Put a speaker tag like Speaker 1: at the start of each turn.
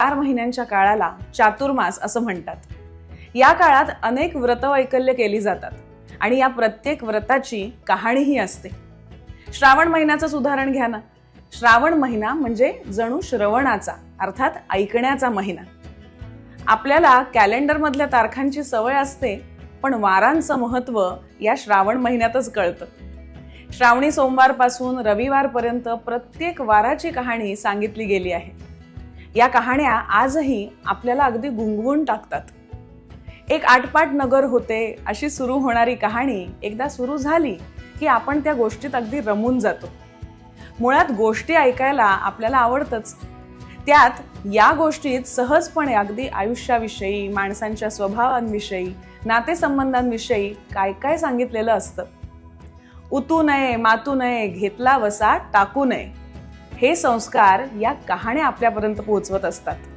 Speaker 1: 4 महिन्यांच्या काळाला चातुर्मास असं म्हणतात। या काळात अनेक व्रतवैकल्य केली जातात आणि या प्रत्येक व्रताची कहाणीही असते। श्रावण महिन्याचं उदाहरण घ्या ना। श्रावण महिना म्हणजे जणू श्रवणाचा अर्थात ऐकण्याचा महिना। आपल्याला कॅलेंडर मधल्या तारखांची सवय असते, पण वारांचं महत्त्व या श्रावण महिन्यातच कळतं। श्रावणी सोमवार पासून रविवार पर्यंत प्रत्येक वाराची कहाणी सांगितली गेली आहे। या कहाण्या आजही आपल्याला अगदी गुंगवून टाकतात। एक आटपाट नगर होते अशी सुरू होणारी कहाणी एकदा सुरू झाली की आपण त्या गोष्टीत अगदी रमून जातो। मुळात गोष्टी ऐकायला आपल्याला आवडतच। त्यात या गोष्टीत सहजपणे अगदी आयुष्याविषयी, माणसांच्या स्वभावांविषयी, नातेसंबंधांविषयी काय काय सांगितलेलं असतं। उतू नये, मातू नये, घेतला वसा टाकू नये, हे संस्कार या कहाण्या आपल्यापर्यंत पोहोचवत असतात।